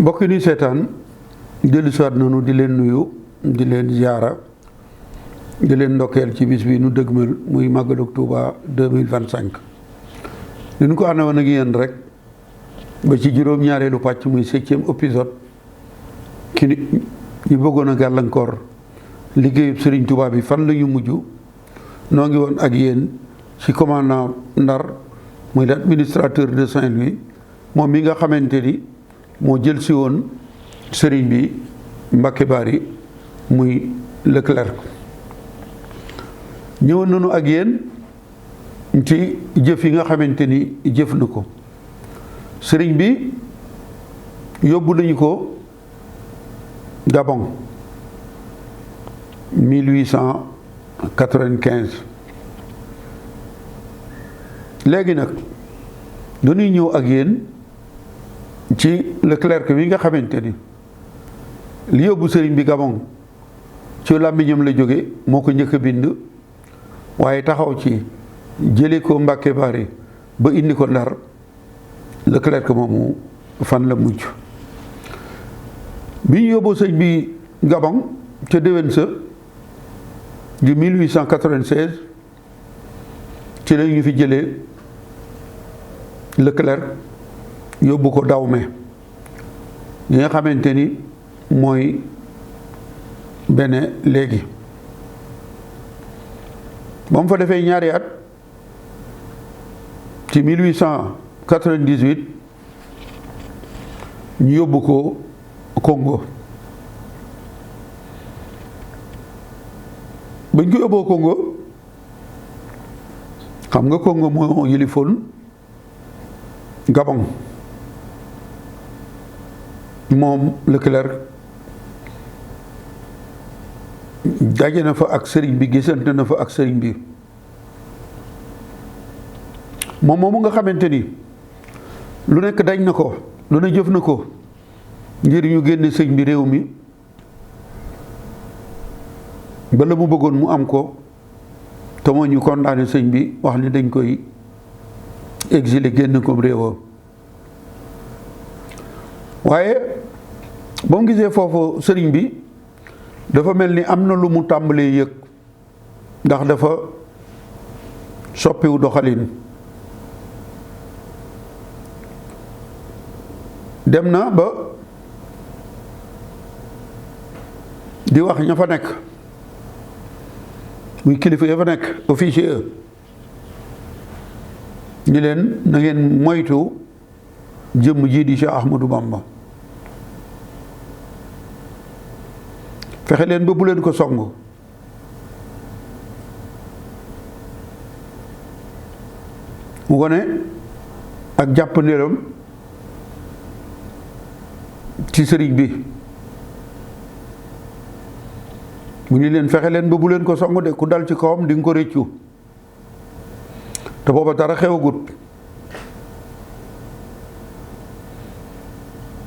mbokk yi ñuy seetaan dellu siwaat nañu di leen nuyu di leen ziyaara di leen ndokkeel ci bis bi nu dëgmal muy màggalu Tuuba 2025 li ñu ko ànd woon ak yéen rek ba ci juróom-ñaareelu pàcc muy 7e épisode ki ñu bëggoon a gàllankoor liggéeyub Sëriñ Tuuba bi fan la ñu mujj noo ngi woon ak yéen ci commandant Ndar muy l'administrateur de Saint-Louis moom mi nga xamante ni moo jël si woon sëriñ bi Mbàkke Bari muy Leclerc. ñëwoon nañu ak yéen ci jëf yi nga xamante ni jëf na ko sëriñ bi yóbbu nañu ko Gabon 1895 léegi nag dañuy ñëw ak yéen ci Leclerc bi nga xamante ni li yóbbu sëriñ bi Gabon ci làmmiñam la jóge moo ko njëkk a bind waaye taxaw ci jële ko Mbàkke Bari ba indi ko Ndar Leclerc moomu fan la mujj bi ñu yóbboo sëñ bi Gabon ca déwén sa di 1896 ci la ñu fi jëlee Leclerc yóbbu ko Dahomey yi nga xamante ni mooy Bénin léegi ba mu fa defee ñaari at ci 1898 ñu yóbbu ko Congo bañ ko yóbboo Congo xam nga Congo moo yilifoon Gabon moom Leclerc daje na fa ak sëriñ bi gisante na fa ak sëriñ bi moom moomu nga xamante ni lu nekk dañ na ko lu ne jëf na ko ngir ñu génne sëñ bi réew mi ba la mu bëggoon mu am ko te moo ñu condamné sëñ bi wax ni dañ koy exilé génn ko réewam waaye ba mu gisee foofu sëriñ bi dafa mel ni am na lu mu tàmbalee yëg ndax dafa soppiwu doxalin dem na ba di wax ña fa nekk muy kilifa ya fa nekk officier ñu leen na ngeen moytu jëmm ji di Cheikh Ahmadou Bamba fexe leen ba bu leen ko song mu wone ak jàpp ndéram ci sëriñ bi mu ni leen fexe leen ba bu leen ko song de ku dal ci kawam di nga ko réccu te booba dara xewagut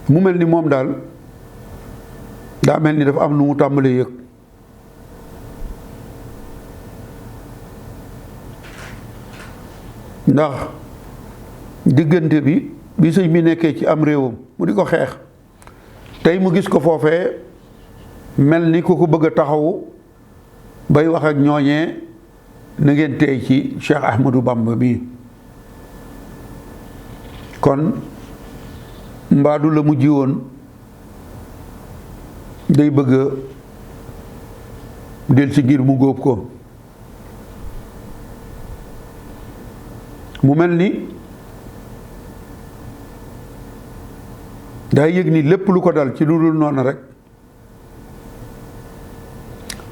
mu mel ni moom daal daa mel ni dafa am lu mu tàmbalee yëg ndax diggante bi sëñ bi nekkee ci am réewam mu di ko xeex tey mu gis ko foofee mel ni ku ko bëgg a taxawu bay wax ak ñooñee na ngeen tey ci Cheikh Ahmadou Bamba bi kon mbaadu la mu jiwoon day bëgg a del ci ngir mu góob ko mu mel ni daa yëg ni lépp lu ko dal ci lu dul noonu rek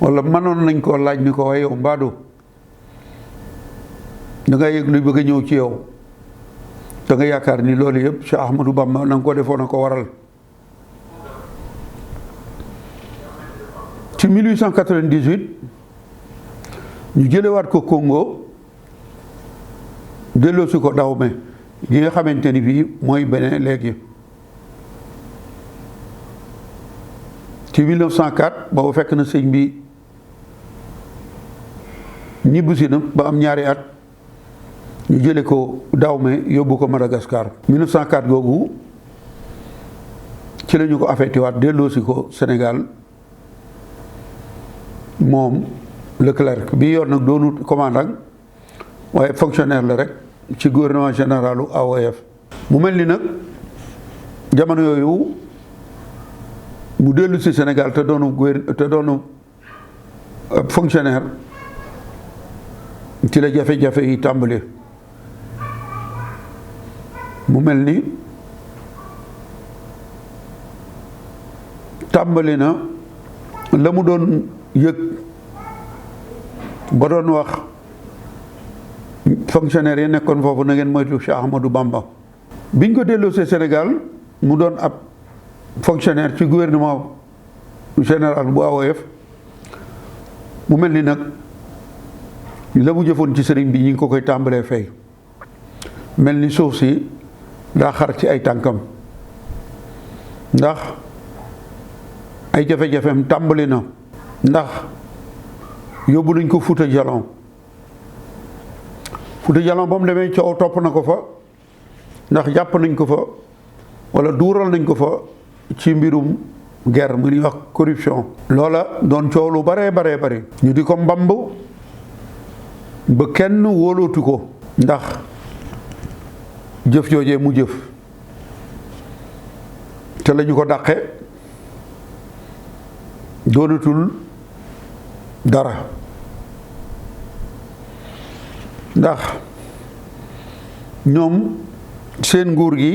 walla mënoon nañ koo laaj ni ko waaye yow mbaadu dangay yëg luy bëgg a ñëw ci yow da nga yaakaar ni loolu yëpp Cheikh Ahmadou Bamba na nga ko defoon a ko waral ci 1898 ñu jëlewaat ko Congo delloosi ko Dahomey gi nga xamante ni bii mooy Bénin léegi ci 1904 boobu fekk na sëñ bi ñibbisi na ba am ñaari at ñu jële ko Dahomey yóbbu ko Madagascar 1904 googu ci la ñu ko affecté waat delloosi ko Sénégal moom Leclerc bi yoon nag doonut commandant waaye fonctionnaire la rek ci gouvernement généralu AOF. mu mel ni nag jamono yooyu mu dellu si Sénégal te doonu fonctionnaire ci la jafe-jafe yi tàmbali. mu mel ni tàmbali na la mu doon yëg ba doon wax fonctionnaire yi nekkoon foofu na ngeen moytu Cheikh Ahmadou Bamba. biñ ko delloosee Sénégal mu doon ab fonctionnaire ci gouvernement général bu AOF mu mel ni nag la mu jëfoon ci sëriñ bi ñi ngi ko koy tàmbalee fay mel ni suuf si daa xar ci ay tànkam ndax ay jafe-jafeem tàmbali na ndax yóbbu nañ ko Fuuta Jalon ba mu demee coow topp na ko fa ndax jàpp nañ ko fa walla duural nañ ko fa ci mbirum guerre mu ñuy wax corruption. loola doon coow lu bare ñu di ko mbamb ba kenn wóolootu ko ndax jëf joojee mu jëf te lañu ko dàqe doonatul dara ndax ñoom seen nguur gi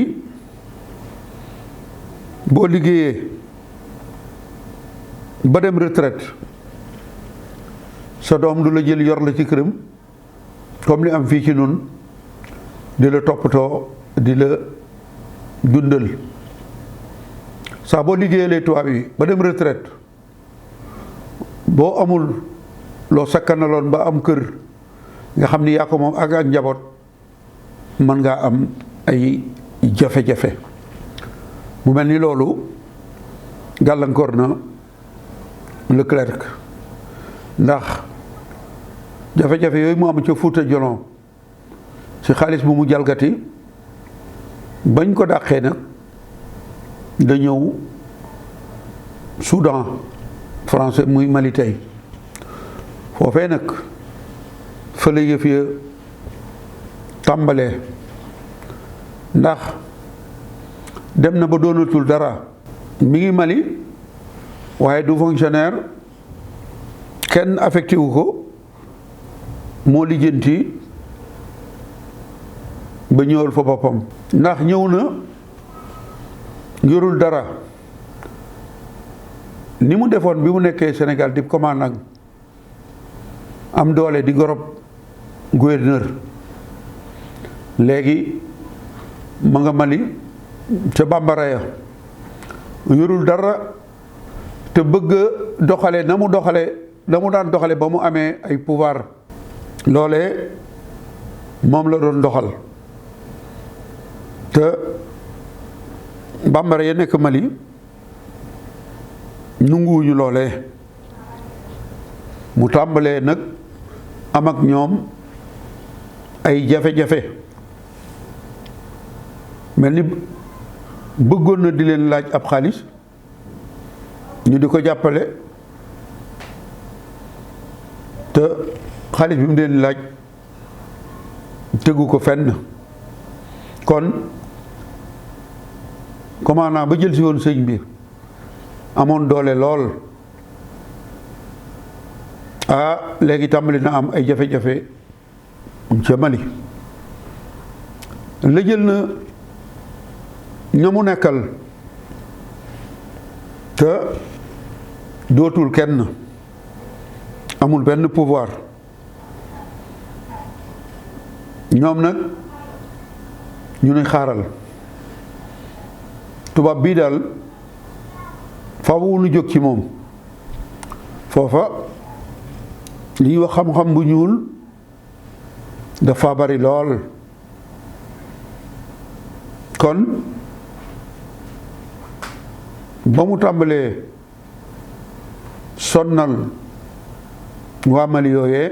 boo liggéeyee ba dem retraite sa doom du la jël yor la ci këram comme li am fii ci nun di la toppatoo di la dundal saa boo liggéeyalee tubaab yi ba dem retraite boo amul loo sakkanaloon ba am kër nga xam ni yaa ko moom ak njaboot mën ngaa am ay jafe-jafe mu mel ni loolu gàllankoor na Leclerc ndax jafe-jafe yooyu mu am ca Fuuta Jalon ci xaalis bu mu jalgati bañ ko dàqee nag da ñëw Soudan français muy Mali tey foofee nag fa la yëf ya tàmbalee ndax dem na ba doonatul dara mi ngi Mali waaye du fonctionnaire kenn affecté wu ko moo lijjanti ba ñëwal fa boppam ndax ñëw na yorul dara ni mu defoon bi mu nekkee Sénégal di commandant am doole di gorob gouverneur léegi ma nga Mali ca bambara ya yorul dara te bëgg doxale na mu daan doxale ba mu amee ay pouvoir loolee moom la doon doxal te bambara ya nekk Mali nunguwuñu loolee mu tàmbalee nag am ak ñoom ay jafe-jafe mel ni bëggoon na di leen laaj ab xaalis ñu di ko jàppale te xaalis bi mu leen laaj tegu ko fenn kon commandant ba jël si woon sëñ bi amoon doole lool léegi tàmbali na am ay jafe-jafe ca Mali la jël na ña mu nekkal te dootul kenn amul benn pouvoir ñoom nag ñu ne xaaral tubaab bii daal faaw nu jóg ci moom foofa li ñuy wax xam-xam bu ñuul dafa bari lool kon ba mu tàmbalee sonnal waa Mali yooyee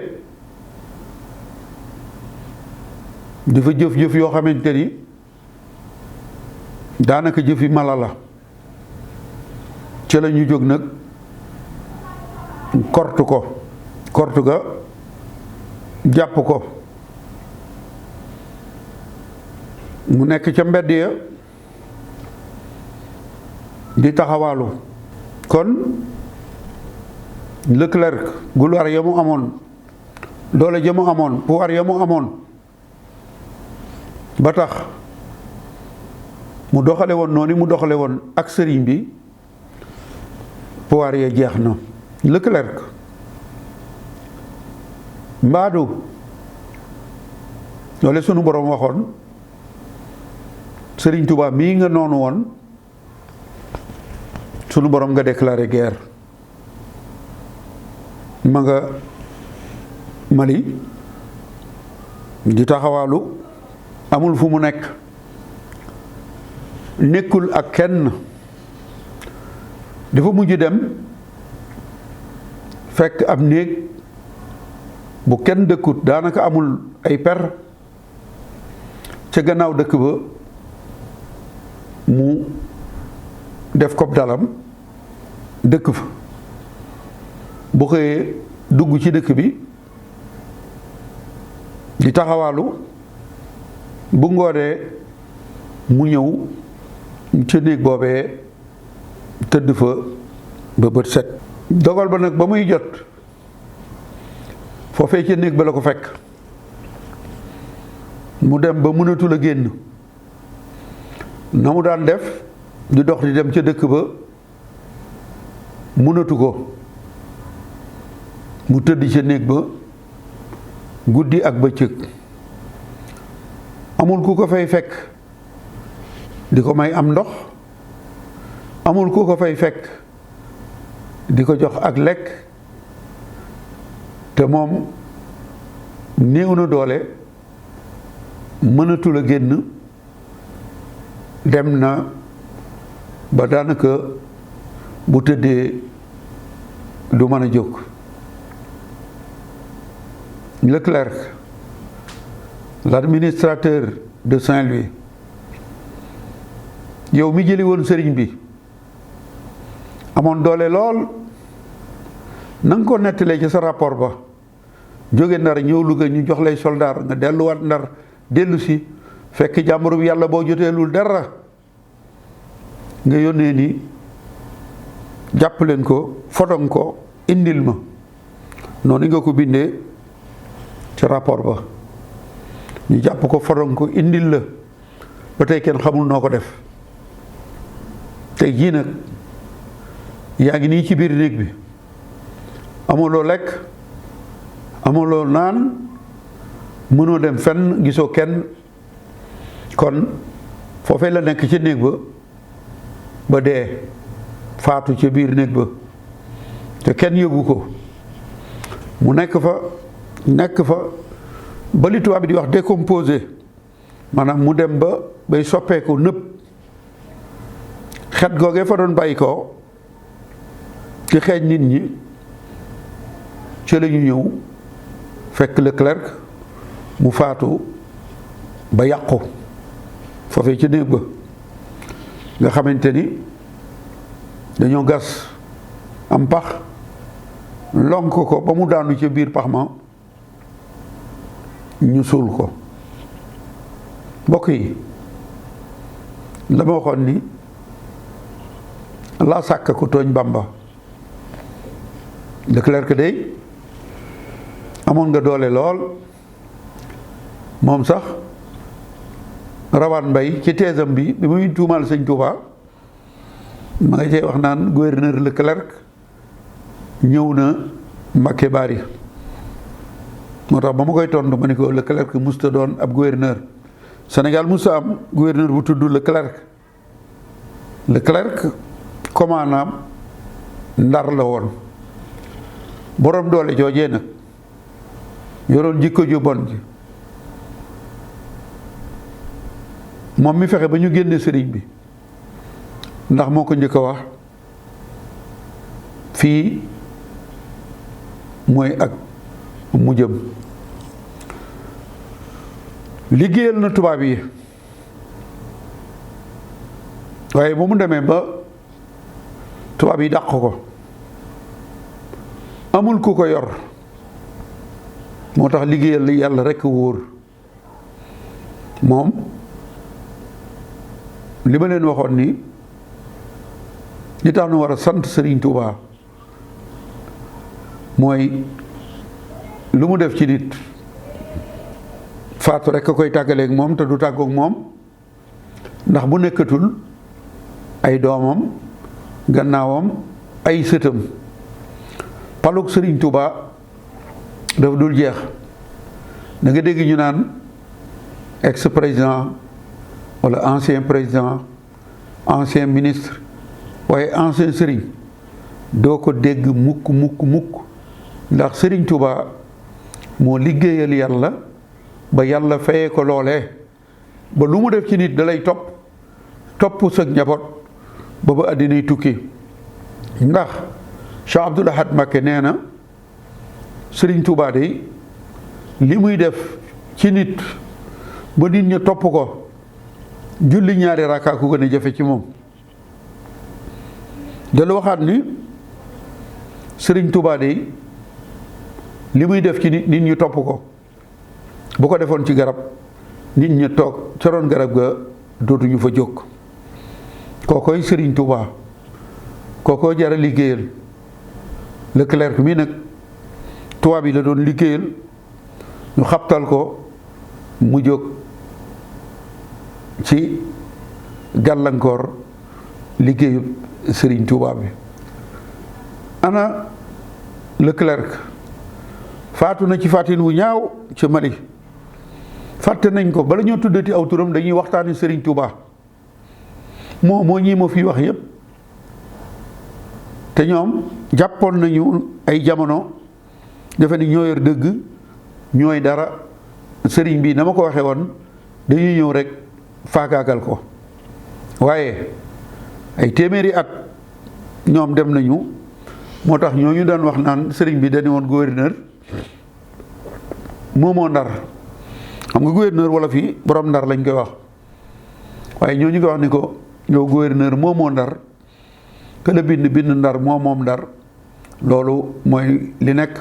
dafa jëf-jëf yoo xamante ni daanaka jëfi mala la ci la ñu jóg nag kortu ko kortu ga jàpp ko mu nekk ca mbedd ya di taxawaalu. kon Leclerc gloire ya mu amoon, doole ja mu amoon, pouvoir ya mu amoon ba tax mu doxale woon noonu mu doxale woon ak sëriñ bi, pouvoir ya jeex na. Leclerc mbaadu loole sunu boroom waxoon sëriñ Tuubaa mii nga noonu woon, sunu boroom nga déclaré guerre. ma nga Mali di taxawaalu, amul fu mu nekk, nekkul ak kenn. dafa mujj dem fekk ab néeg bu kenn dëkkut, daanaka amul ay per, ca gannaaw dëkk ba mu def ko dalam dëkk fa. bu xëyee dugg ci dëkk bi di taxawaalu, bu ngoonee mu ñëw ca néeg boobee tëdd fa ba bët set. dogal ba nag ba muy jot foofee ca néeg ba la ko fekk, mu dem ba mënatul a génn. na mu daan def di dox di dem ca dëkk ba mënatu ko, mu tëdd ca néeg ba guddi ak bëccëg. amul ku ko fay fekk di ko may am ndox, amul ku ko fay fekk di ko jox ak lekk, te moom néew na doole, mënatul a génn, dem na ba daanaka bu tëddee du mën a jóg. Leclerc, l'administrateur de Saint-Louis, yow mi jëli woon sëriñ bi, amoon doole lool, na nga ko nettalee ci sa rapport ba, jóge Ndar ñëw Louga ñu jox lay soldaar nga delluwaat Ndar dellu si fekk jàmbur bi yàlla boo joteelul dara, nga yónnee ni jàpp leen ko, fotoŋ ko, indil ma. noonu nga ko bindee ci rapport ba, ñu jàpp ko, fotoŋ ko, indil la. ba tey kenn xamul noo ko def. tey jii nag yaa ngi nii ci biir néeg bi, amuloo lekk, amuloo naan, mënoo dem fenn, gisoo kenn. kon foofee la nekk ci néeg ba dee, faatu ca biir néeg ba, te kenn yëgu ko. mu nekk fa ba li tubaab bi di wax décomposé, maanaam mu dem ba bay soppeeku nëpp. xet googee fa doon bàyyi ko ci xeeñ nit ñi, ci la ñu ñëw fekk Leclerc mu faatu ba yàqu foofee ci néeg ba, nga xamante ni dañoo gas am pax lonk ko ba mu daanu ca biir pax ma, ñu suul ko. mbokk yi, la ma waxoon ni laa sàkk ku tooñ Bàmba. Leclerc day amoon nga doole lool, moom sax Rawaan Mbay ci teesam bi muy tuumaal Sëñ Tuubaa ma nga cee wax naan gouverneur Leclerc ñëw na Mbàkke Bari. moo tax ba ma koy tontu ma ni ko Leclerc musta doon ab gouverneur. Sénégal musta am gouverneur bu tudd Leclerc. Leclerc commandant Ndar la woon, boroom doole joojee nag yoroon jikko ju bon ji, moom mi fexe ba ñu génne sëriñ bi, ndax moo ko njëkk a wax fii mooy ak mu jëm. liggéeyal na tubaab yi, waaye ba mu demee ba tubaab yi dàq ko amul ku ko yor moo tax liggéeyal yàlla rekk wóor moom li ma leen waxoon ni li tax nu war a sant Serigne Touba mooy lu mu def ci nit faatu rekk a koy tàggaleeg moom te du tàggoog moom ndax bu nekkatul ay doomam gannaawam ay sëtam palug Serigne Touba dafa dul jeex da nga dégg ñu naan ex président walla ancien président ancien ministre waaye ancien Serigne doo ko dégg mukk ndax Serigne Touba moo liggéeyal yàlla ba yàlla fayee ko loolee ba lu mu def ci nit da lay topp sa njaboot ba ba àddinay tukki ndax Cheikh Abdoul Ahad Mbacké nee na Serigne Touba de li muy def ci nit ba nit ña topp ko julli ñaari rakkaa ku gën a jafe ci moom dala waxaat ni Serigne Touba de li muy def ci nit ñi topp ko bu ko defoon ci garab nit ña toog ca roon garab ga dootuñu fa jóg kookoy Serigne Touba kookoo jara liggéeyal Leclerc mi nag tubaab yi la doon liggéeyal ñu xabtal ko mu jóg ci gàllankoor liggéeyu Serigne Touba bi ana Leclerc faatu na ci faatin wu ñaaw ci Mali fàtte nañ ko bala ñoo tuddati aw turam dañuy waxtaani Serigne Touba moo ñii ma fi wax yépp te ñoom jàppoon nañu ay jamono defe ni ñoo yor dëgg ñooy dara sëriñ bi na ma ko waxee woon dañuy ñëw rek faagaagal ko waaye ay téeméeri at ñoom dem nañu moo tax ñooñu doon wax naan sëriñ bi dañu woon gouverneur moomoo Ndar xam nga gouverneur wala fii borom Ndar lañ koy wax waaye ñooñu ko wax ni ko yow gouverneur moomoo Ndar que la bind Ndar moom Ndar loolu mooy li nekk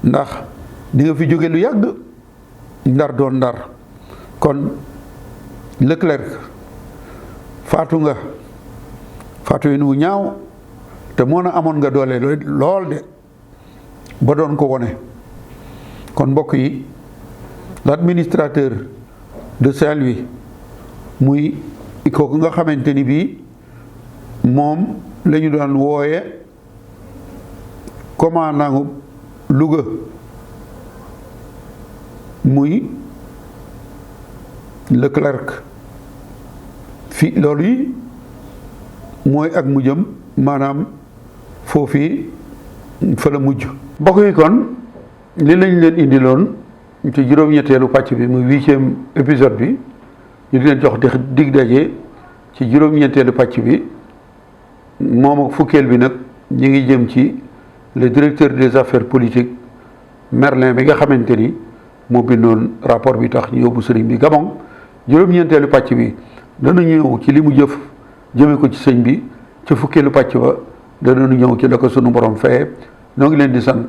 ndax di nga fi jóge lu yàgg Ndar doon Ndar kon Leclerc faatu nga faatu yin wu ñaaw te moo na amoon nga doole lool de ba doon ko wone kon mbokk yi l'administrateur de Saint-Louis muy kooku nga xamante ni bii moom la ñu doon wooye commandant Louga muy Leclerc fi loolu yi mooy ak mujjam maanaam foofii fa la mujj mbokk yi kon li lañ leen indiloon ci juróom-ñetteelu pàcc bi muy 8e épisode bi ñu di leen jox dig daje ci juróom-ñetteelu pàcc bi moom ak fukkeel bi nag ñu ngi jëm ci le directeur des affaires politiques Merlin bi nga xamante ni moo bindoon rapport bi tax ñu yóbbu sëriñ bi Gabon juróom-ñeenteelu pàcc bi dana ñëw ci li mu jëf jëme ko ci sëñ bi ci fukkeelu pàcc ba dana ñëw ci la ko sunu borom feye noo ngi leen di sant